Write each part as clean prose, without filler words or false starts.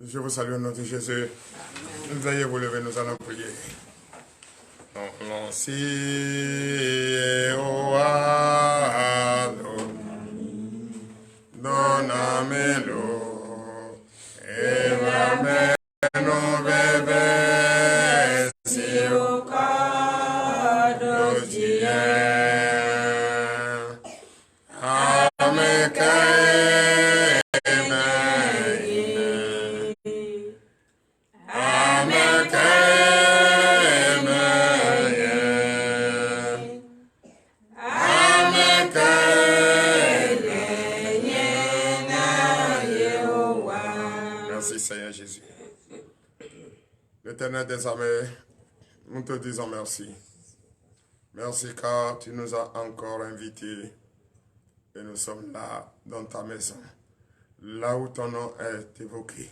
Je vous salue au nom de Jésus. Veuillez vous lever, nous allons prier. Non, si o alo, donamelo, evameno bebe, si o cado dien, ameke. Seigneur Jésus. L'Éternel des armées, nous te disons merci. Merci car tu nous as encore invités et nous sommes là dans ta maison, là où ton nom est évoqué.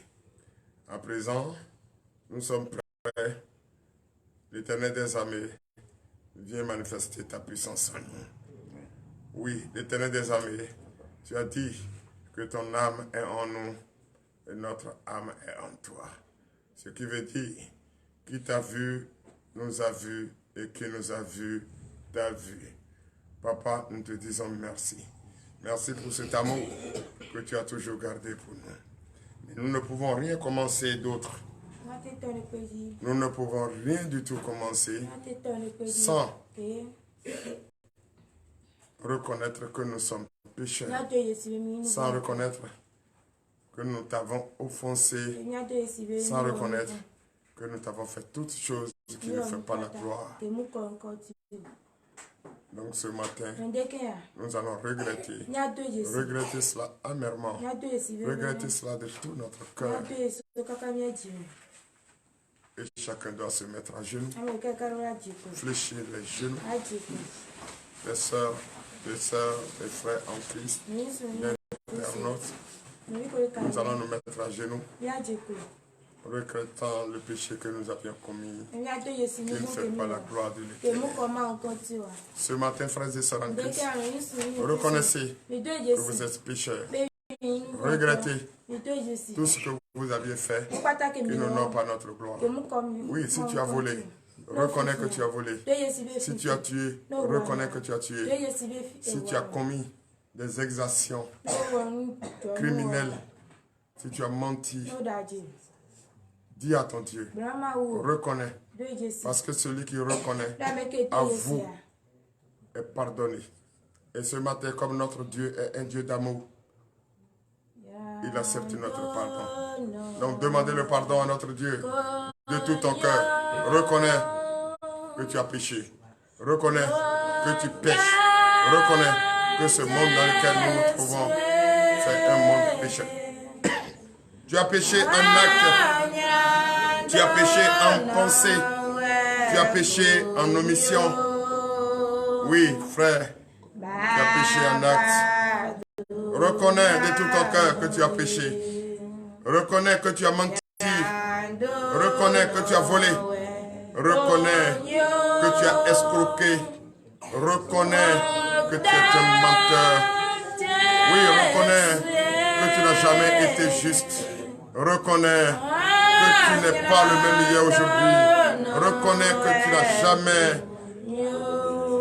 À présent, nous sommes prêts. L'Éternel des armées, viens manifester ta puissance en nous. Oui, l'Éternel des armées, tu as dit que ton âme est en nous. Et notre âme est en toi. Ce qui veut dire, qui t'a vu, nous a vu, et qui nous a vu, t'a vu. Papa, nous te disons merci. Merci pour cet amour que tu as toujours gardé pour nous. Mais nous ne pouvons rien commencer d'autre. Nous ne pouvons rien du tout commencer sans reconnaître que nous sommes pécheurs. Sans reconnaître que nous t'avons offensé, sans reconnaître que nous t'avons fait toutes choses qui ne font pas la gloire. Donc ce matin, nous allons regretter cela amèrement, regretter cela de tout notre cœur. Et chacun doit se mettre à genoux, fléchir les genoux. Les sœurs, les frères en Christ, les internautes. Nous allons nous mettre à genoux, regrettant le péché que nous avions commis, qui ne fait pas la gloire de l'Éternel. Ce matin, frères et sœurs en Christ, reconnaissez que vous êtes pécheurs. Regrettez tout ce que vous aviez fait, qui ne n'ont pas notre gloire. Oui, si tu as volé, reconnais que tu as volé. Si tu as tué, reconnais que tu as tué. Si tu as commis des exactions criminelles, si tu as menti, dis à ton Dieu, reconnais, parce que celui qui reconnaît, avoue, est pardonné. Et ce matin, comme notre Dieu est un Dieu d'amour, il accepte notre pardon. Donc demandez le pardon à notre Dieu de tout ton cœur. Reconnais que tu as péché. Reconnais que tu pêches. Reconnais que ce monde dans lequel nous nous trouvons, c'est un monde pécheur. Tu as péché en acte, tu as péché en pensée, tu as péché en omission. Oui, frère, tu as péché en acte. Reconnais de tout ton cœur que tu as péché. Reconnais que tu as menti. Reconnais que tu as volé. Reconnais que tu as escroqué. Reconnais que tu es un menteur. Oui, reconnais que tu n'as jamais été juste. Reconnais que tu n'es pas le même hier aujourd'hui. Reconnais que tu n'as jamais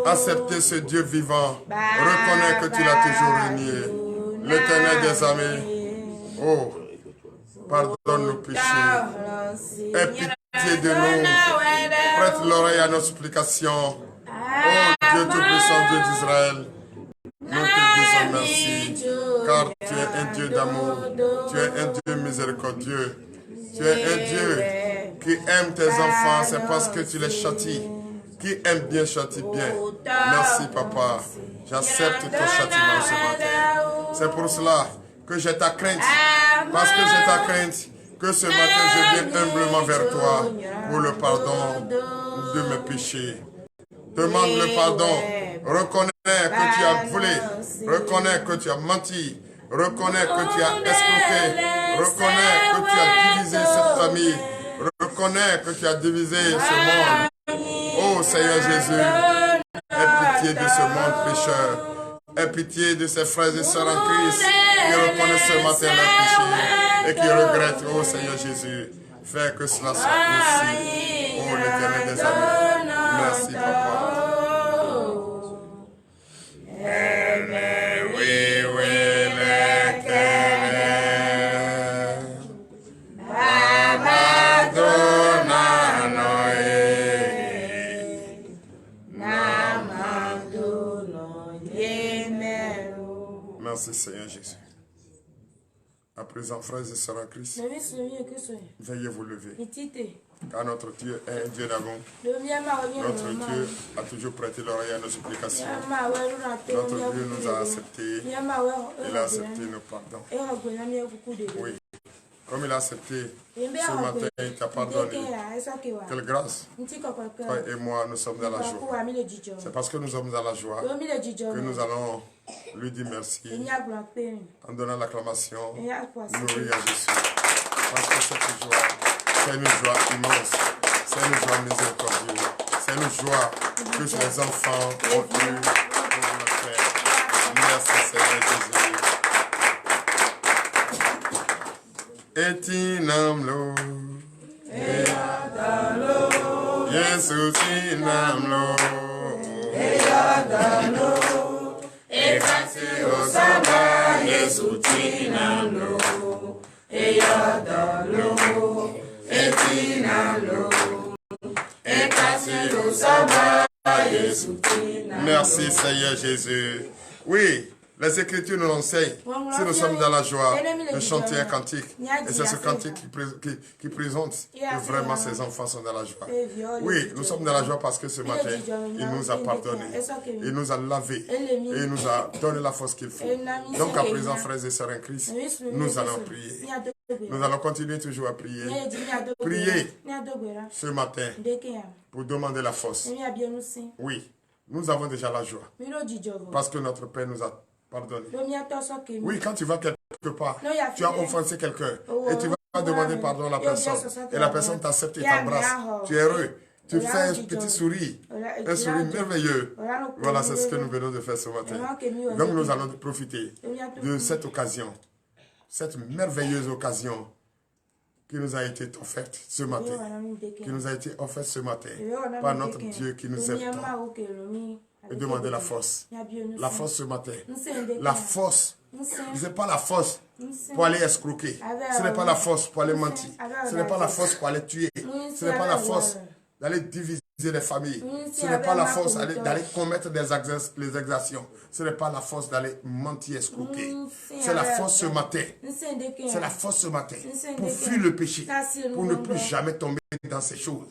accepté ce Dieu vivant. Reconnais que tu l'as toujours régné. L'Éternel des armées, oh, pardonne nos péchés. Aie pitié de nous. Prête l'oreille à nos supplications. Oh Dieu Tout-Puissant, Dieu d'Israël, nous te disons merci, car tu es un Dieu d'amour, tu es un Dieu miséricordieux, tu es un Dieu qui aime tes enfants, c'est parce que tu les châties, qui aime bien châtie bien. Merci papa, j'accepte ton châtiment ce matin. C'est pour cela que j'ai ta crainte, parce que j'ai ta crainte, que ce matin je viens humblement vers toi pour le pardon de mes péchés. Demande le pardon. Reconnais que tu as volé. Reconnais que tu as menti. Reconnais que tu as escroqué. Reconnais que tu as divisé cette famille. Reconnais que tu as divisé ce monde. Oh Seigneur Jésus, aie pitié de ce monde pécheur. Aie pitié de ces frères et sœurs en Christ qui reconnaissent ce matin leur péché. et qui regrettent, oh Seigneur Jésus, fais que cela soit possible. Oh l'Éternel des armées, merci Papa. Merci Seigneur Jésus. À présent, frères et sœurs en Christ, veuillez vous lever. Car notre Dieu est un Dieu d'amour. Notre Dieu a toujours prêté l'oreille à nos supplications. Notre Dieu nous a acceptés. Il a accepté nos pardons. Oui. Comme il a accepté, ce matin, il t'a pardonné. Quelle grâce. Toi et moi, nous sommes dans la joie. C'est parce que nous sommes dans la joie que nous allons lui dire merci en donnant l'acclamation. Gloire à Jésus. Parce que cette joie, c'est une joie immense. C'est une joie miséricordieuse. C'est une joie que les enfants ont eu pour le faire. Merci Seigneur Jésus. Etinamlo, Yesu tinamlo, Ekasi osaba, Yesu tinamlo, Eyadalo, Etinamlo, Ekasi osaba, Yesu tinamlo. Merci Seigneur Jésus. Oui. Les Écritures nous l'enseignent. Si nous sommes dans la joie de chanter un cantique, et c'est ce cantique qui présente que vraiment ces enfants sont dans la joie. Oui, nous sommes dans la joie parce que ce matin, il nous a pardonné, il nous a lavé, et il nous a donné la force qu'il faut. Donc à présent, frères et sœurs en Christ, nous allons prier. Nous allons continuer toujours à prier. Prier ce matin pour demander la force. Oui, nous avons déjà la joie parce que notre Père nous a pardonné. Oui, quand tu vas quelque part, tu as offensé quelqu'un et tu vas demander pardon à la personne et la personne t'accepte et t'embrasse. Tu es heureux. Tu fais un petit sourire, un sourire merveilleux. Voilà, c'est ce que nous venons de faire ce matin. Donc nous allons profiter de cette occasion, cette merveilleuse occasion qui nous a été offerte ce matin, qui nous a été offerte ce matin par notre Dieu qui nous aime tant. Et demander la force. La force ce matin. La force. Ce n'est pas la force pour aller escroquer. Ce n'est pas la force pour aller mentir. Ce n'est pas la force pour aller tuer. Ce n'est pas la force d'aller diviser les familles. Ce n'est pas la force d'aller commettre les exactions. Ce n'est pas la force d'aller mentir, escroquer. C'est la force ce matin. C'est la force ce matin pour fuir le péché. Pour ne plus jamais tomber dans ces choses.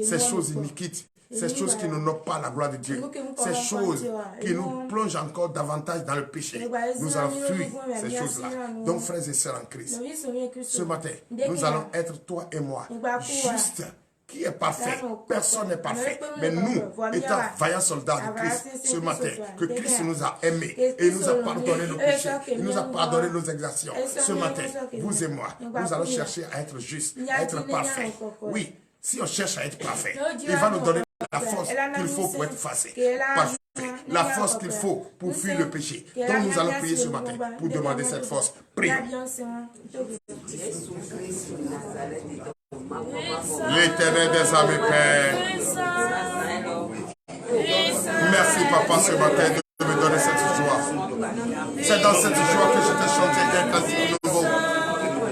Ces choses iniquites. Ces choses qui ne n'ont pas la gloire de Dieu. Ces choses qui nous plongent encore davantage dans le péché. Nous allons fuir ces choses-là. Donc, frères et sœurs en Christ, ce matin, nous allons être toi et moi, juste, qui est parfait. Personne n'est parfait. Mais nous, étant vaillants soldats de Christ, ce matin, que Christ nous a aimés et nous a pardonné nos péchés. Il nous a pardonné nos exactions. Ce matin, vous et moi, nous allons chercher à être justes, à être parfaits. Oui, si on cherche à être parfait, il va nous donner la force qu'il faut pour être parfait. La force qu'il faut pour fuir le péché. Donc nous allons prier ce matin pour demander cette force. Prions. L'Éternel des armées, Père. Merci Papa ce matin de me donner cette joie. C'est dans cette joie que je t'ai chanté un cantique nouveau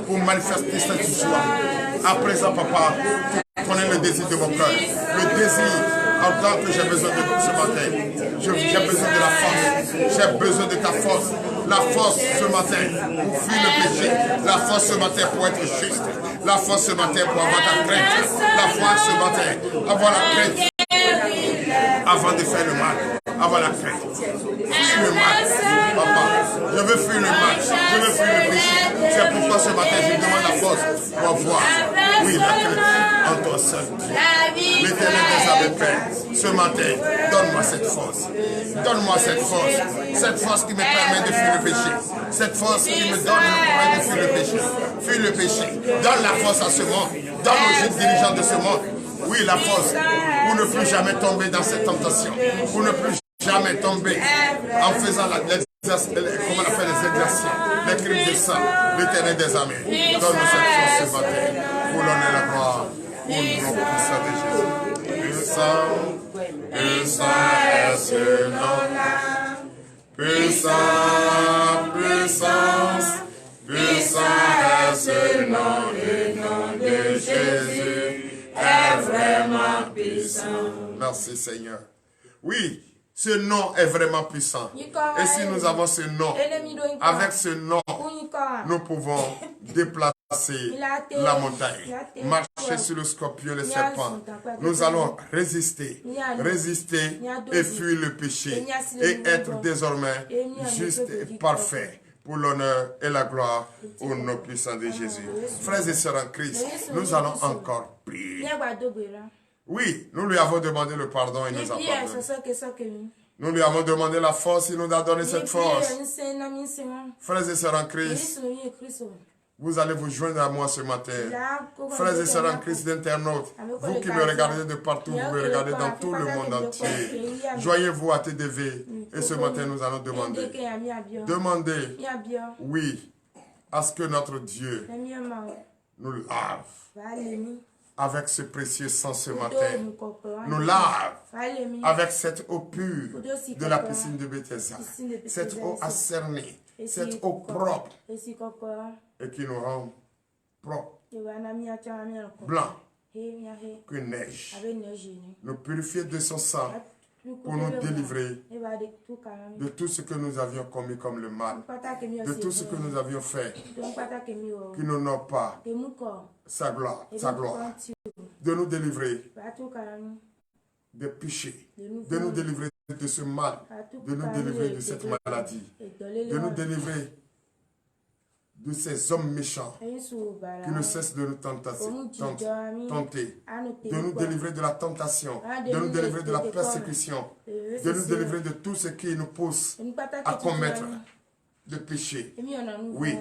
pour manifester cette joie. À présent Papa, tu connais le désir de mon cœur. Le désir en tant que j'ai besoin de ce matin. J'ai besoin de la force. J'ai besoin de ta force. La force ce matin pour fuir le péché. La force ce matin pour être juste. La force ce matin pour avoir ta crainte. La force ce matin, avoir la crainte avant de faire le mal. Avoir la crainte. Fuir le mal. Papa, je veux fuir le mal. Je veux fuir le péché. C'est pourquoi ce matin je demande la force pour avoir, oui, la crainte en toi seul. L'Éternel des armées, Père, ce matin, donne-moi cette force. Donne-moi cette force. Cette force qui me permet de fuir le péché. Cette force qui me donne le courage de fuir le péché. Fuir le péché. Donne la force à ce monde. Donne aux dirigeants de ce monde. Oui, la force pour ne plus jamais tomber dans cette tentation. Pour ne plus jamais tomber en faisant comment on appelle les exercices, les crimes de sang, l'Éternel des armées. Donne-nous cette chance ce matin pour l'honneur et la gloire, au nom puissant de Jésus. Puissant est ce nom-là. Puissance est ce nom, le nom de Jésus est vraiment puissant. Merci Seigneur. Oui, ce nom est vraiment puissant. Et si nous avons ce nom, avec ce nom, nous pouvons déplacer la montagne, marcher sur le scorpion, le serpent. Nous allons résister et fuir le péché et être désormais juste et parfait pour l'honneur et la gloire au nom puissant de Jésus. Frères et sœurs en Christ, nous allons encore prier. Oui, nous lui avons demandé le pardon et nous a pardonné. Nous lui avons demandé la force, il nous a donné cette force. Frères et sœurs en Christ, vous allez vous joindre à moi ce matin. Frères et sœurs en Christ d'internautes, vous qui me regardez de partout, vous me regardez dans tout le monde entier. Joignez-vous à TDV. Et ce matin, nous allons demander, oui, à ce que notre Dieu nous lave avec ce précieux sang ce matin. Nous lave avec cette eau pure de la piscine de Bethesda. Cette eau acernée, cette eau propre et qui nous rend propres, blancs, que neige. Nous purifier de son sang pour nous délivrer de tout ce que nous avions commis comme le mal, de tout ce que nous avions fait qui n'honore pas sa gloire, de nous délivrer des péchés, de nous délivrer de ce mal, de nous délivrer de cette maladie, de nous délivrer de ces hommes méchants qui ne cessent de nous tenter, de nous délivrer de la tentation, de nous délivrer de la persécution, de nous délivrer de tout ce qui nous pousse à commettre le péché. Oui,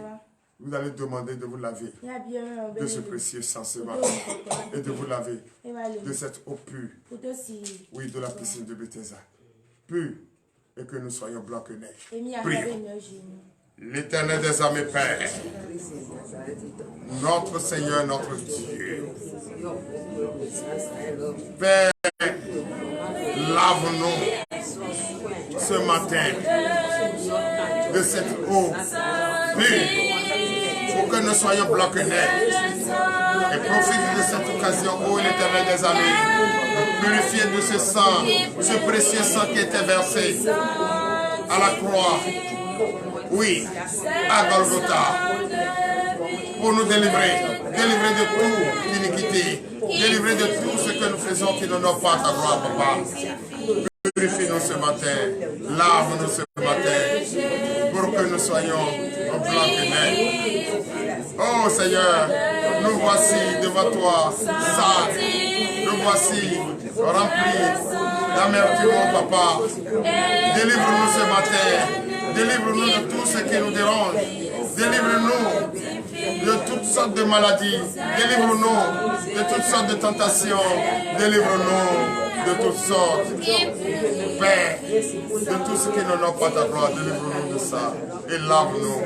vous allez demander de vous laver de ce précieux sang ce matin et de vous laver de cette eau pure, oui, de la piscine de Bethesda, pure, et que nous soyons blancs que neige. Prions. L'Éternel des armées, Père, notre Seigneur, notre Dieu, Père, lave-nous ce matin de cette eau pure pour que nous soyons blancs que neige. Et profite de cette occasion, ô l'Éternel des armées, pour purifier de ce sang, ce précieux sang qui était versé à la croix. Oui, à Golgotha, pour nous délivrer de toute iniquité, délivrer de tout ce que nous faisons qui n'honore pas ta gloire, Papa. Purifie-nous ce matin, lave-nous ce matin, pour que nous soyons en blanc que neige. Oh Seigneur, nous voici devant toi, sales, nous voici remplis d'amertume, Papa. Délivre-nous ce matin. Délivre-nous de tout ce qui nous dérange. Délivre-nous de toutes sortes de maladies. Délivre-nous de toutes sortes de tentations. Délivre-nous de toutes sortes, Père, de tout ce qui n'honore pas ta gloire. Délivre-nous de ça et lave-nous.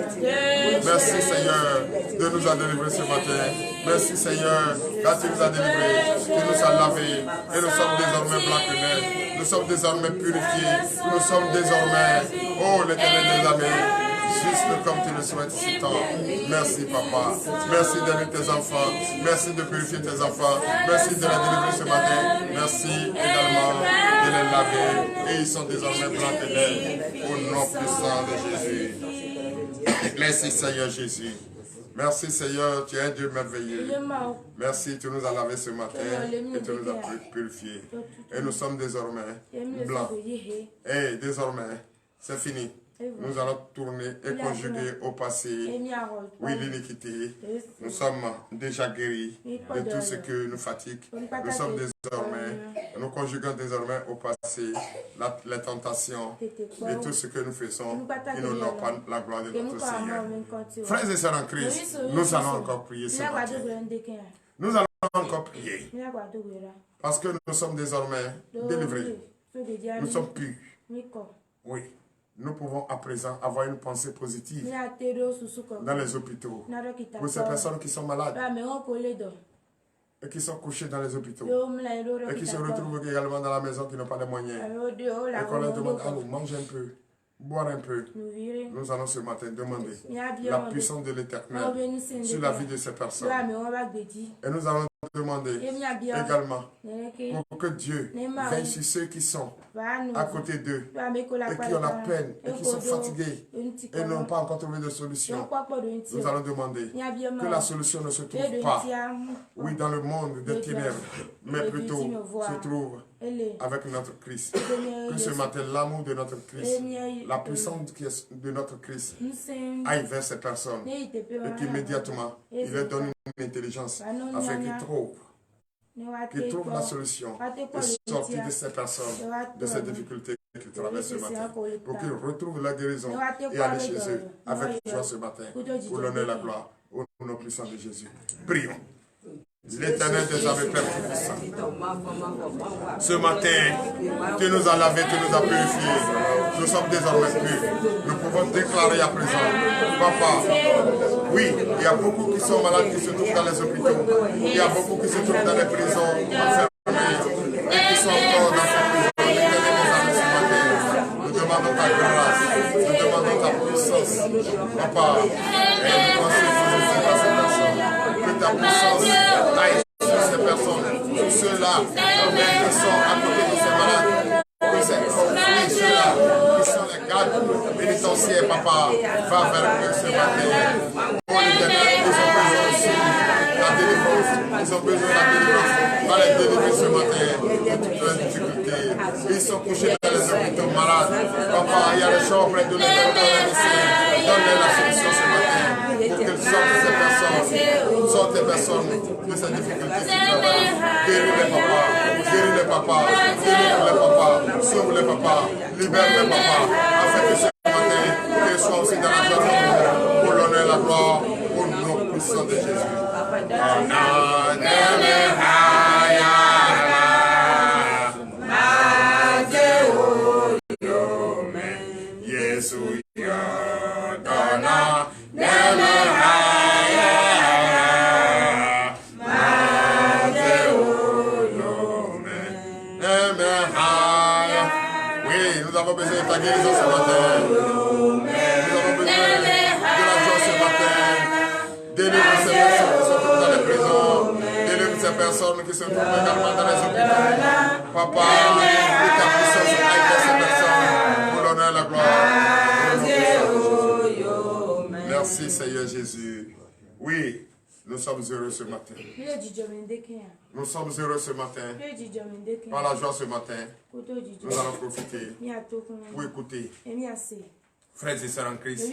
Merci Seigneur de nous avoir délivrés ce matin. Merci Seigneur, car tu nous as délivrés, tu nous as lavés et nous sommes désormais blancs que neige. Nous sommes désormais purifiés. Nous sommes désormais, oh l'Éternel des armées, juste comme tu le souhaites si tant. Merci Papa. Merci d'aider tes enfants. Merci de purifier tes enfants. Merci de les délivrer ce matin. Merci également de les laver. Et ils sont désormais blancs que neige. Au nom puissant de Jésus. Merci Seigneur Jésus. Merci Seigneur, tu es un Dieu merveilleux. Merci, tu nous as lavé ce matin et tu nous as purifiés. Et nous sommes désormais blancs. Et désormais, c'est fini. Nous allons tourner et conjuguer au passé, oui, l'iniquité. Nous sommes déjà guéris de tout ce que nous fatigue. Nous sommes désormais, nous conjuguons désormais au passé les tentations et tout ce que nous faisons qui n'honore pas la gloire de notre Seigneur. Frères et sœurs en Christ, nous allons encore prier ce matin. Nous allons encore prier parce que nous sommes désormais délivrés. Nous sommes purs. Oui. Nous pouvons à présent avoir une pensée positive dans les hôpitaux. Pour ces personnes qui sont malades et qui sont couchées dans les hôpitaux et qui se retrouvent également dans la maison qui n'ont pas de moyens. Et qu'on leur demande, allô, mange un peu, boire un peu. Nous allons ce matin demander la puissance de l'Éternel sur la vie de ces personnes. Et nous allons demander également pour que Dieu veille sur ceux qui sont à côté d'eux et qui ont la peine et qui sont fatigués et n'ont pas encore trouvé de solution. Nous allons demander que la solution ne se trouve pas, oui, dans le monde des ténèbres, mais plutôt se trouve avec notre Christ. Que ce matin, l'amour de notre Christ, la puissance de notre Christ aille vers ces personnes et qu'immédiatement, il leur donne une intelligence afin qu'ils trouvent la solution et sortir de ces personnes, de ces difficultés qu'ils traversent ce matin, pour qu'ils retrouvent la guérison et aller chez eux avec joie ce matin, pour l'honneur et la gloire, au nom puissant de Jésus. Prions. L'Éternel des armées, Père puissant. Ce matin, tu nous as lavés, tu nous as purifiés. Nous sommes désormais purs. Nous pouvons déclarer à présent, Papa, oui, il y a beaucoup qui sont malades qui se trouvent dans les hôpitaux. Il y a beaucoup qui se trouvent dans les prisons enfermés et qui sont encore dans ces prisons. L'Éternel des armées, ce matin, nous demandons ta grâce, nous demandons ta puissance. Papa, et nous pensons à ces personnes. Que ta puissance aille sur ces personnes, ceux-là qui sont à côté de ces malades, oui, ceux-là qui sont les gardes pénitentiaires, Papa, va vers eux ce matin. Oh l'Éternel, ils ont besoin aussi la délivrance, ils ont besoin de la délivrance, va les délivrer ce matin de toutes leurs difficultés. Ils sont couchés dans les hôpitaux malades. Papa, il y a les gens auprès de les donne-leur la solution ce matin. Pour qu'ils sortent ces personnes, sortent les personnes de ces difficultés. Guéris les papas, guéris les papas, délivre les papas, sauve les papas, libère les papas, afin que ce matin, qu'ils soient aussi dans la joie pour l'honneur et la gloire, au nom puissant de Jésus. Nous avons besoin de ta guérison ce matin. Nous avons besoin de la joie ce matin. Délivre ces personnes qui se trouvent dans les prisons. Délivre ces personnes qui se trouvent également dans les hôpitaux. Papa, que ta puissance aille vers ces personnes pour l'honneur et la gloire. Merci Seigneur Jésus. Oui, nous sommes heureux ce matin. Nous sommes heureux ce matin. Par la joie ce matin, nous allons profiter pour écouter. Frères et sœurs en Christ,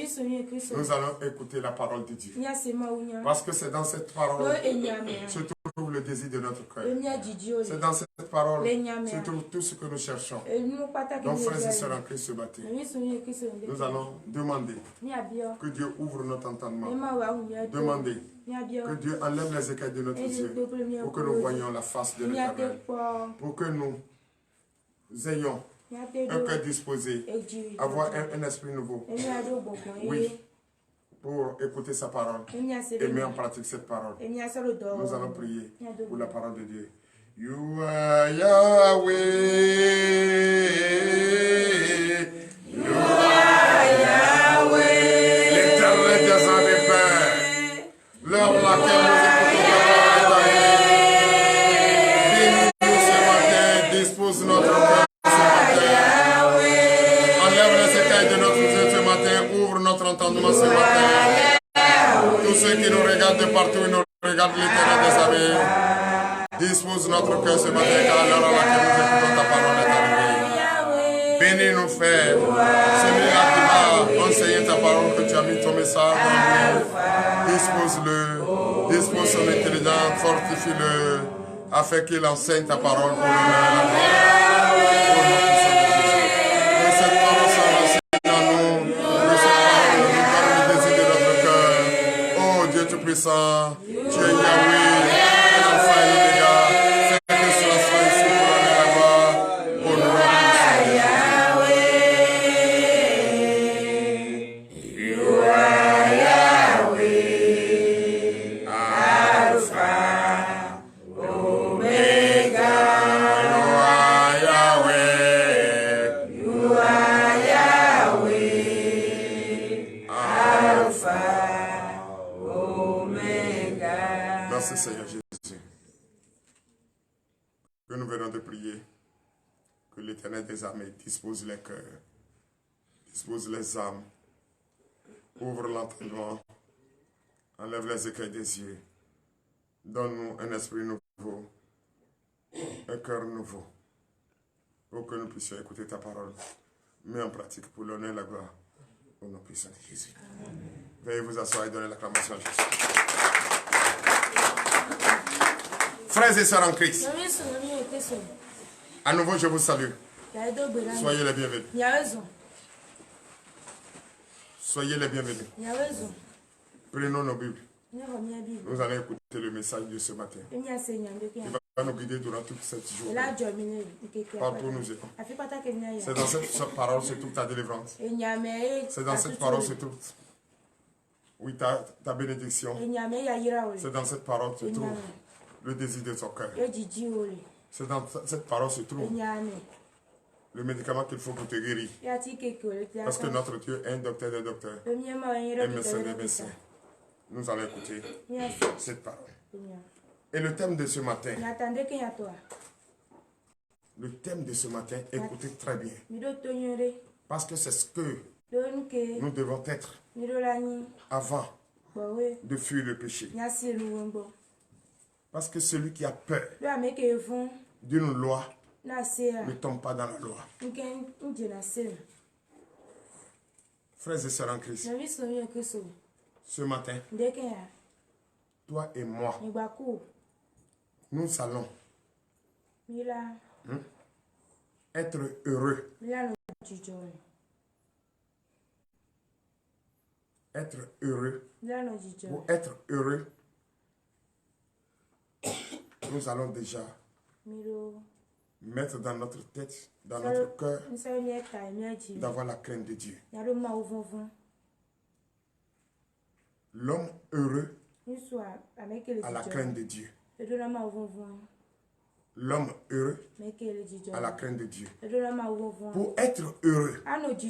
nous allons écouter la parole de Dieu. Parce que c'est dans cette parole se trouve le désir de notre cœur. C'est dans cette parole se trouve tout ce que nous cherchons. Donc, frères et sœurs en Christ ce matin, nous allons demander que Dieu ouvre notre entendement. Demander que Dieu enlève les écailles de notre yeux pour que nous voyions la face de l'Éternel. Pour que nous ayons un cœur disposé, avoir un esprit nouveau. Oui, pour écouter sa parole et mettre en pratique cette parole. Nous allons prier pour la parole de Dieu. You are Yahweh. You are Yahweh. L'Éternel des armées, Père. L'heure pour laquelle nous écoutons ta parole est arrivée. Bénis-nous ce matin, dispose notre cœur. Notre entendement ce matin. Tous ceux qui nous regardent de partout, nous regardent l'Éternel des armées. Dispose notre cœur ce matin, car à l'heure à laquelle nous écoutons ta parole est arrivée. Bénis-nous, frères. Celui-là qui va enseigner ta parole, que tu as mis ton message en lui. Dispose-le. Dispose son intelligence, fortifie-le, afin qu'il enseigne ta parole pour nous. Puissant, tu es Yahweh, Alpha et Omega, fais que cela soit ici pour l'honneur et la gloire, au nom de Jésus. Merci Seigneur Jésus. Que nous venons de prier. Que l'Éternel des armées dispose les cœurs, dispose les âmes, ouvre l'entendement, enlève les écueils des yeux. Donne-nous un esprit nouveau, un cœur nouveau, pour que nous puissions écouter ta parole, mais en pratique pour l'honneur et la gloire, au nom puissant de Jésus. Veuillez vous asseoir et donner l'acclamation à Jésus. Frères et sœurs en Christ, à nouveau je vous salue. Soyez les bienvenus. Soyez les bienvenus. Prenons nos Bibles. Nous allons écouter le message de ce matin. Il va nous guider durant toute cette journée. Partout où nous étions. C'est dans cette parole se trouve ta délivrance. C'est dans cette parole se trouve ta bénédiction. C'est dans cette parole se trouve le désir de ton cœur. C'est dans cette parole se trouve le médicament qu'il faut pour te guérir. Parce que notre Dieu est un docteur des docteurs. Un médecin des médecins. Nous allons écouter cette parole. Et le thème de ce matin, écoutez très bien. Parce que c'est ce que nous devons être avant de fuir le péché. Parce que celui qui a peur d'une loi ne tombe pas dans la loi. Frères et sœurs en Christ, ce matin, toi et moi, nous allons être heureux. Être heureux. Pour être heureux, nous allons déjà mettre dans notre tête, dans notre cœur, d'avoir la crainte de Dieu. L'homme heureux a la crainte de Dieu. L'homme heureux a la crainte de Dieu. Pour être heureux,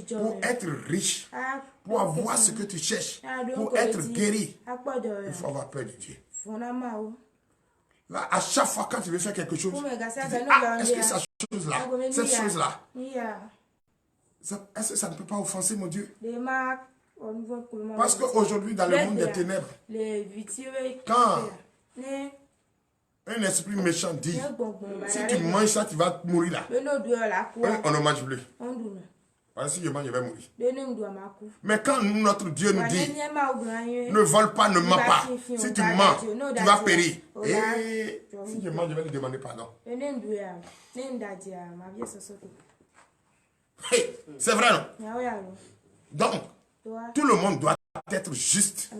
pour être riche, pour avoir ce que tu cherches, pour être guéri, il faut avoir peur de Dieu. Là, à chaque fois quand tu veux faire quelque chose, tu dis, est-ce que cette chose-là, est-ce que ça ne peut pas offenser mon Dieu? Parce qu'aujourd'hui, dans le monde des ténèbres, quand un esprit méchant dit, si tu manges ça, tu vas mourir là. On ne mange plus. Parce que si je mange, je vais mourir. Mais quand notre Dieu nous dit, ne vole pas, ne mens pas. Si tu mens, tu vas périr. Et si je mange, je vais lui demander pardon. Hey, c'est vrai, non? Donc, tout le monde doit être juste.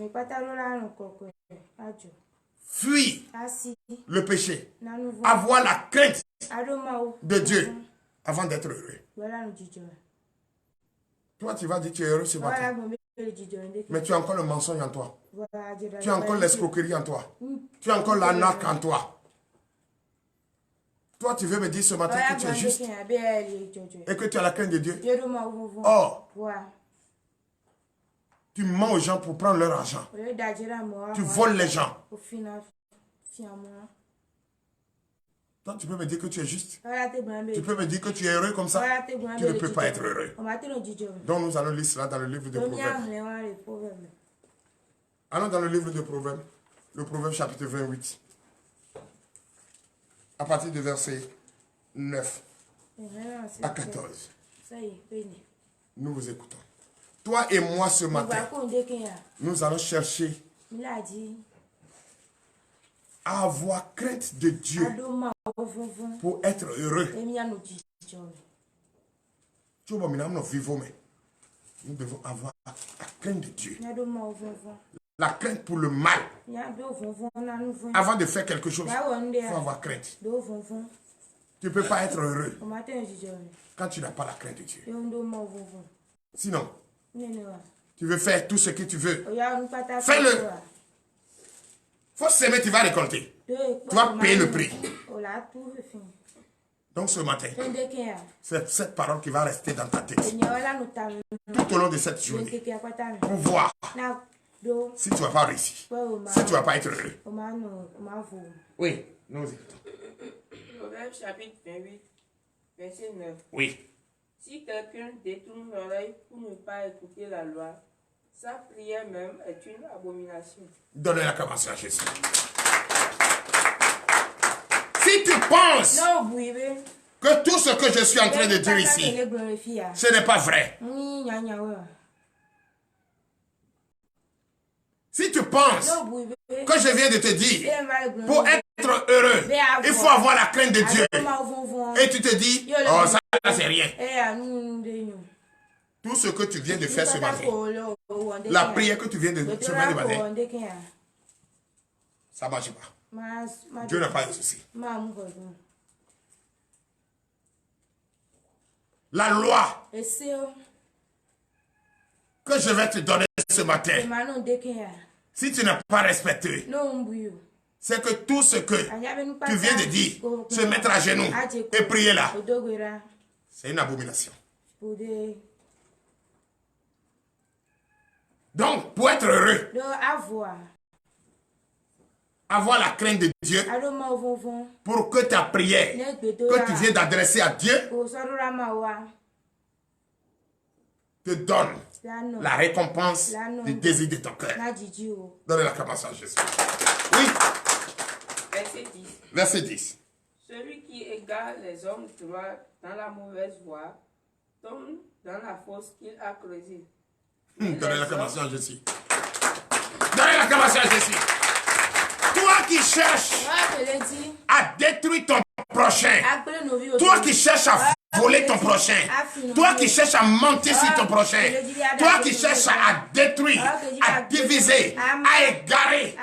Fuir le péché. Avoir la crainte de Dieu avant d'être heureux. Toi, tu vas dire que tu es heureux ce matin. Mais tu as encore le mensonge en toi. Tu as encore l'escroquerie en toi. Tu as encore l'arnaque en toi. Toi, tu veux me dire ce matin que tu es juste et que tu as la crainte de Dieu. Or, tu mens aux gens pour prendre leur argent. Tu voles les gens. Toi, tu peux me dire que tu es juste. Tu peux me dire que tu es heureux comme ça. Tu ne peux pas être heureux. Donc, nous allons lire cela dans le livre de Proverbes. Allons dans le livre de Proverbes. Le Proverbe chapitre 28. À partir du verset 9 à 14. Nous vous écoutons. Toi et moi ce matin, nous allons chercher à avoir crainte de Dieu pour être heureux. Nous devons avoir la crainte de Dieu. La crainte pour le mal. Avant de faire quelque chose, il faut avoir crainte. Tu ne peux pas être heureux quand tu n'as pas la crainte de Dieu. Sinon, tu veux faire tout ce que tu veux. Fais-le. Il faut s'aimer, tu vas récolter. Tu vas payer le prix. Donc ce matin, c'est cette parole qui va rester dans ta tête tout au long de cette journée pour voir si tu ne vas pas réussir, si tu ne vas pas être heureux. Oui, nous écoutons. Proverbe chapitre 28, verset 9. Oui. Si quelqu'un détourne l'oreille pour ne pas écouter la loi, sa prière même est une abomination. Donnez l'acclamation à Jésus. Si tu penses que tout ce que je suis en train de dire ici, ce n'est pas vrai. Si tu penses que je viens de te dire, pour être heureux, il faut avoir la crainte de Dieu. Et tu te dis, oh ça c'est rien. Tout ce que tu viens de faire ce matin, la prière que tu viens de faire ce matin, ça ne marche pas. Dieu n'a pas de souci. La loi que je vais te donner ce matin, si tu n'as pas respecté, c'est que tout ce que tu viens de dire, se mettre à genoux et prier là, c'est une abomination. Donc, pour être heureux, avoir la crainte de Dieu, pour que ta prière que tu viens d'adresser à Dieu te donne la récompense du désir de ton cœur. Donnez l'acclamation à Jésus. Oui. Verset 10. Verset 10. Celui qui égare les hommes droits dans la mauvaise voie tombe dans la fosse qu'il a creusée. Donnez l'acclamation à Jésus. Donnez l'acclamation à Jésus. Toi qui cherches à détruire ton prochain, toi qui cherches à voler ton prochain, toi qui cherches à mentir sur ton prochain, toi qui cherches à détruire, à diviser, à égarer,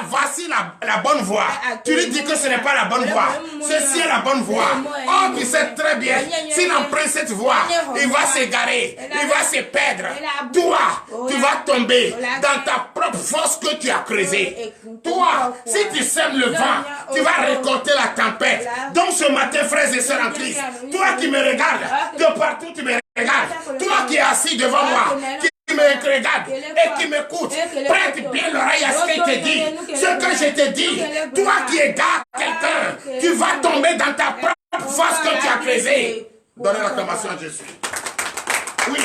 voici la bonne voie. Tu lui dis que ce n'est pas la bonne voie. Ceci est la bonne voie. Oh, tu sais très bien, s'il emprunte cette voie, il va s'égarer, il va se perdre. Toi, tu vas tomber dans ta propre fosse que tu as creusée. Toi, si tu sèmes le vent, tu vas récolter la tempête. Donc ce matin, frères et sœurs en Christ, toi qui me regardes, de partout tu me regardes, toi qui es assis devant moi, qui me regarde et qui m'écoute, prête bien l'oreille à ce qu'il te dit. Ce que je te dis, toi qui égares quelqu'un, tu vas tomber dans ta propre face que tu as creusée. Donnez l'acclamation à Jésus. Oui.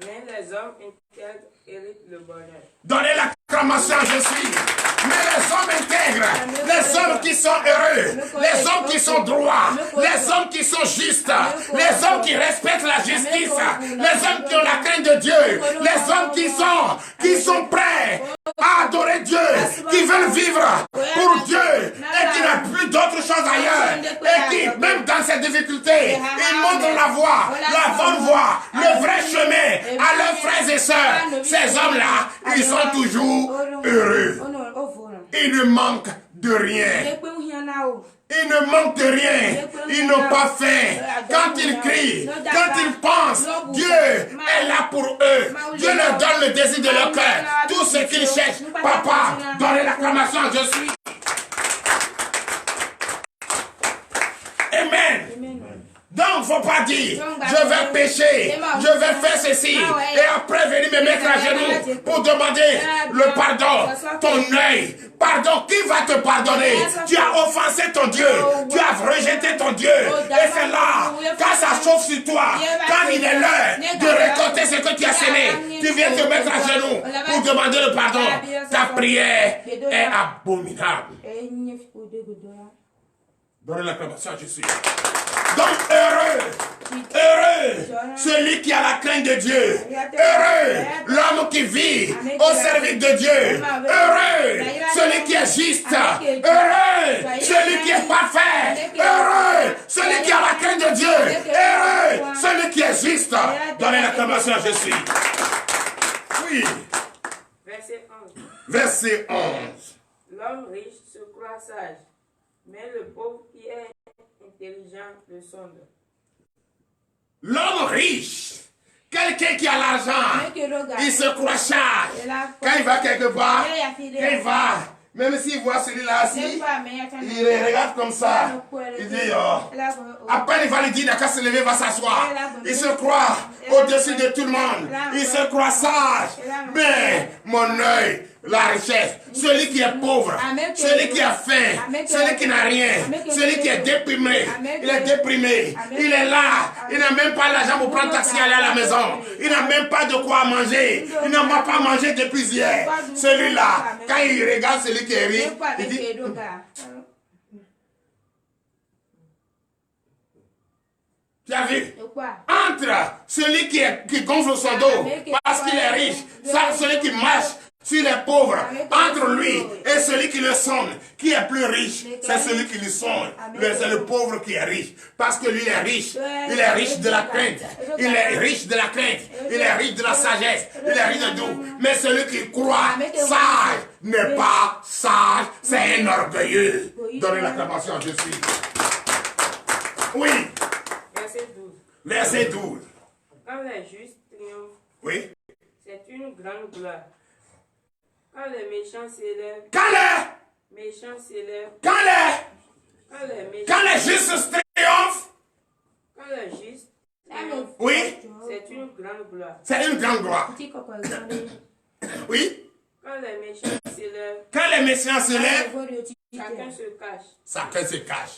Mais les hommes intègres héritent le bonheur. Donnez l'acclamation à Jésus. Mais les hommes intègres, les hommes qui sont heureux, les hommes qui sont droits, les hommes qui sont justes, les hommes qui respectent la justice, les hommes qui ont la crainte de Dieu, les hommes qui sont prêts à adorer Dieu, qui veulent vivre pour Dieu et qui n'ont plus d'autre chose ailleurs et qui, même dans ces difficultés, ils montrent la voie, la bonne voie, le vrai chemin à leurs frères et sœurs. Ces hommes-là, ils sont toujours heureux. Ils ne manquent de rien. Ils ne manquent de rien. Ils n'ont pas faim. Quand ils crient, quand ils pensent, Dieu est là pour eux. Dieu leur donne le désir de leur cœur. Tout ce qu'ils cherchent. Papa, donnez l'acclamation, je suis. Amen. Donc, il ne faut pas dire, je vais pécher, je vais faire ceci, et après venir me mettre à genoux pour demander le pardon. Ton œil, pardon, qui va te pardonner? Tu as offensé ton Dieu, tu as rejeté ton Dieu, et c'est là, quand ça chauffe sur toi, quand il est l'heure de récolter ce que tu as semé, tu viens te mettre à genoux pour demander le pardon. Ta prière est abominable. Donnez l'acclamation à Jésus. Donc heureux, celui qui a la crainte de Dieu. Heureux, l'homme qui vit au service de Dieu. Heureux, celui qui est juste. Heureux, celui qui est parfait. Heureux, celui qui a la crainte de Dieu. Heureux, celui qui est juste. Donnez l'acclamation à Jésus. Oui. Verset 11. Verset 11. L'homme riche se croit sage, mais le pauvre qui est intelligent le sonde. L'homme riche, quelqu'un qui a l'argent, il se croit sage. Quand il va quelque part, Même s'il voit celui-là assis, il regarde comme ça. Il dit, oh. Après, il va lui dire, il n'a qu'à se lever, il va s'asseoir. Il se croit au-dessus de tout le monde. Il se croit sage. Mais mon œil, la richesse, celui qui est pauvre, celui qui a faim, celui qui n'a rien, celui qui est déprimé, il est déprimé, il est là, il n'a même pas l'argent pour prendre taxi et aller à la maison, il n'a même pas de quoi manger, il n'a pas mangé depuis hier. Celui-là, quand il regarde celui qui est riche, il dit, tu as vu? Entre celui qui gonfle son dos parce qu'il est riche, celui qui marche sur les pauvres, entre lui et celui qui le sonne, qui est plus riche, c'est celui qui lui sonne. C'est le pauvre qui est riche. Parce que lui, il est riche. Il est riche de la crainte. Il est riche de la crainte. Il est riche de la sagesse. Il est riche de tout. Mais celui qui croit sage n'est pas sage, c'est un orgueilleux. Donnez l'acclamation, je suis. Oui. Verset 12. Verset 12. Quand les justes triomphent, oui, c'est une grande gloire. Quand les méchants s'élèvent, quand les justes triomphent, oui, c'est une grande gloire. C'est une grande gloire. Oui. Quand les méchants s'élèvent, chacun se cache. Chacun se cache.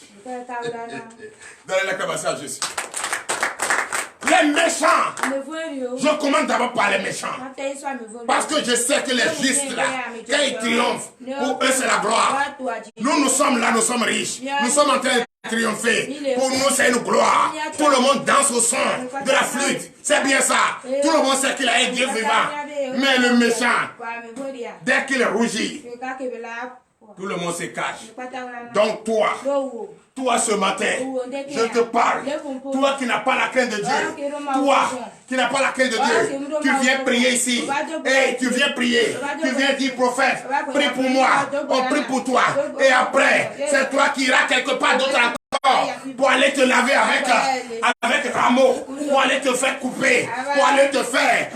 Donnez l'acclamation à Jésus. Les méchants, je commence d'abord par les méchants. Parce que je sais que les justes là, quand ils triomphent, pour eux c'est la gloire. Nous sommes là, nous sommes riches. Nous sommes en train de triompher. Pour nous c'est une gloire. Tout le monde danse au son de la flûte. C'est bien ça. Tout le monde sait qu'il a un Dieu vivant. Mais le méchant, dès qu'il rougit, tout le monde se cache. Donc toi ce matin, je te parle. Toi qui n'as pas la crainte de Dieu. Toi qui n'as pas la crainte de Dieu. Tu viens prier ici. Et tu viens prier. Tu viens dire, prophète, prie pour moi. On prie pour toi. Et après, c'est toi qui iras quelque part d'autre encore. Pour aller te laver avec rameau, pour aller te faire couper, pour aller te faire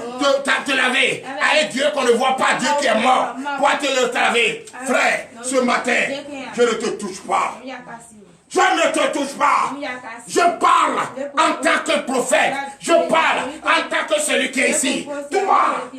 te laver avec Dieu qu'on ne voit pas, Dieu qui est mort, pour aller te le laver. Frère, ce matin, je ne te touche pas. Je ne te touche pas. Je parle en tant que prophète. Je parle en tant que celui qui est ici. Toi,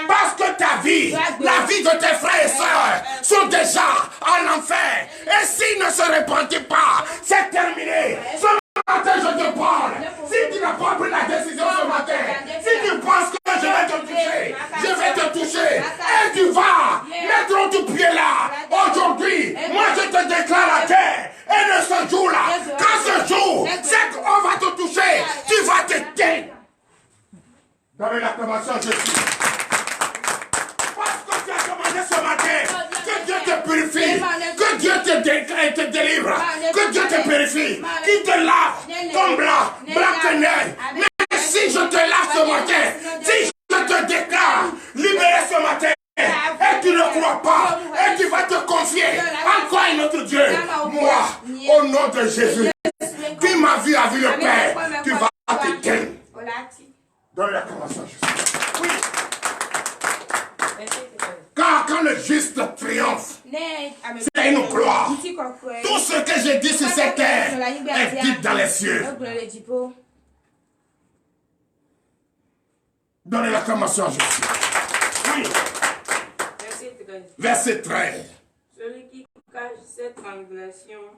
parce que ta vie, la vie de tes frères et sœurs sont déjà en enfer. Et s'ils ne se repentent pas, c'est terminé. Ce matin, je te parle. Si tu n'as pas pris la décision ce matin, si tu penses que je vais te toucher, je vais te toucher. Et tu vas mettre ton pied là. Aujourd'hui, moi je te déclare la guerre. Et de ce jour-là, quand ce jour, c'est qu'on va te toucher, tu vas te taire. Dans l'acclamation, je suis. Parce que tu as demandé ce matin que Dieu te purifie, que Dieu te délivre, que Dieu te purifie, qu'il te lave ton blanc que neige. Mais si je te lave ce matin, si je te déclare libéré ce matin, et tu ne crois pas, et tu vas te confier encore à notre Dieu. Moi, au nom de Jésus, qui m'a vu a vu le Père, tu vas te taire. Dans la commençon, Jésus. Oui. Quand le juste triomphe, c'est une gloire. Tout ce que j'ai dit sur cette terre est dit dans les cieux. Donnez l'acclamation à Jésus. Oui. Verset 13. Celui qui cache ses transgressions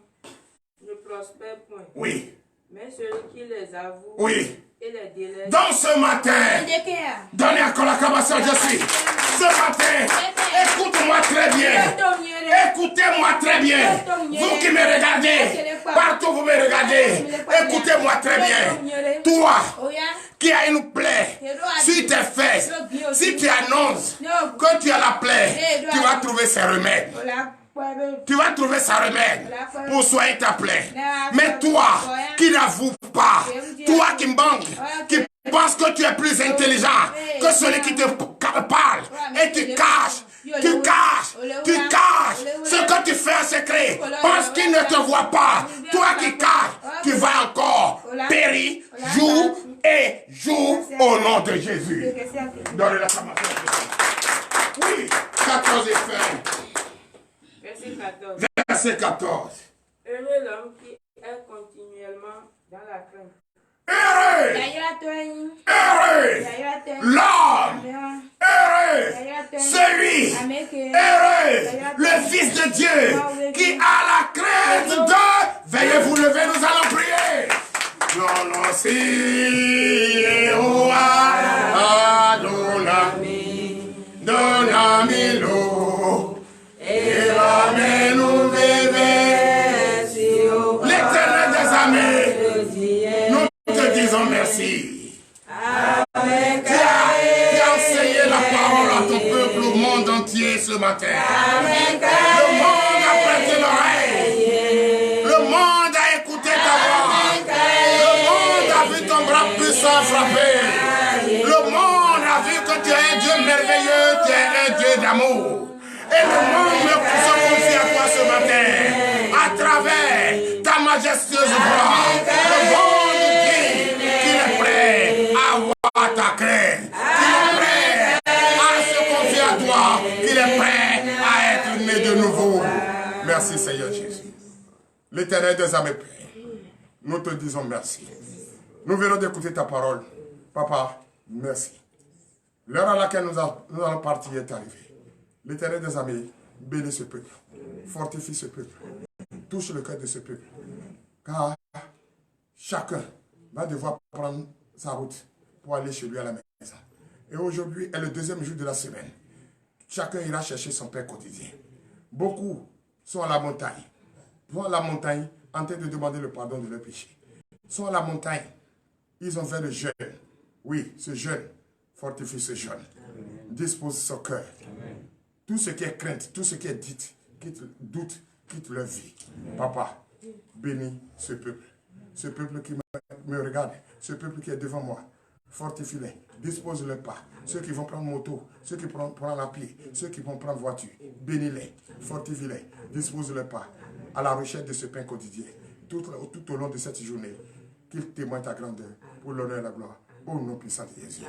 ne prospère point. Oui. Mais celui qui les avoue oui. et les délaisse. Donc ce matin, donnez encore l'acclamation à Jésus. Ce matin, écoute-moi très bien. Écoutez-moi très bien. Vous qui me regardez, partout vous me regardez, écoutez-moi très bien. Toi, qui as une plaie sur tes fesses, si tu annonces que tu as la plaie, tu vas trouver ses remèdes. Tu vas trouver sa remède pour soigner ta plaie. Mais toi, qui n'avoue pas, toi qui manques, qui pense que tu es plus intelligent que celui qui te parle et qui cache, tu caches ce que tu fais en secret parce qu'il ne te voit pas. Toi qui caches, tu vas encore périr jour et jour au nom de Jésus. Donne la commentaire. Oui, 14 effets. Verset 14. Heureux l'homme qui est continuellement dans la crainte. Heureux l'homme, heureux celui, heureux le Fils de Dieu qui a la crainte de. Veuillez vous lever, nous allons prier. Non, non, si, donami l'eau, et ramène-nous bébé. L'Éternel des armées, nous te disons merci. Tu as enseigné la parole à ton peuple, au monde entier ce matin. Le monde a prêté l'oreille. Le monde a écouté ta voix. Le monde a vu ton bras puissant frapper. Le monde a vu que tu es un Dieu merveilleux, tu es un Dieu d'amour. Et le monde se confie à toi ce matin. À travers ta majestueuse voix. Le monde dit qu'il est prêt à avoir ta crainte. Qu'il est prêt à se confier à toi. Qu'il est prêt à être né de nouveau. Merci Seigneur Jésus. L'Éternel des armées, nous te disons merci. Nous venons d'écouter ta parole. Papa, merci. L'heure à laquelle nous allons partir est arrivée. L'Éternel des armées, bénis ce peuple. Fortifie ce peuple. Touche le cœur de ce peuple. Car chacun va devoir prendre sa route pour aller chez lui à la maison. Et aujourd'hui est le deuxième jour de la semaine. Chacun ira chercher son pain quotidien. Beaucoup sont à la montagne. Sont à la montagne en train de demander le pardon de leurs péchés. Sont à la montagne. Ils ont fait le jeûne. Oui, ce jeûne fortifie ce jeûne. Dispose son cœur. Amen. Tout ce qui est crainte, tout ce qui est dit, quitte doute, quitte leur vie. Papa, bénis ce peuple qui me regarde, ce peuple qui est devant moi. Fortifie-les, dispose le pas. Ceux qui vont prendre moto, ceux qui vont prendre la pied, ceux qui vont prendre voiture, bénis-les, fortifie-les, dispose le pas à la recherche de ce pain quotidien. Tout au long de cette journée, qu'il témoigne ta grandeur pour l'honneur et la gloire. Au nom puissant de Jésus.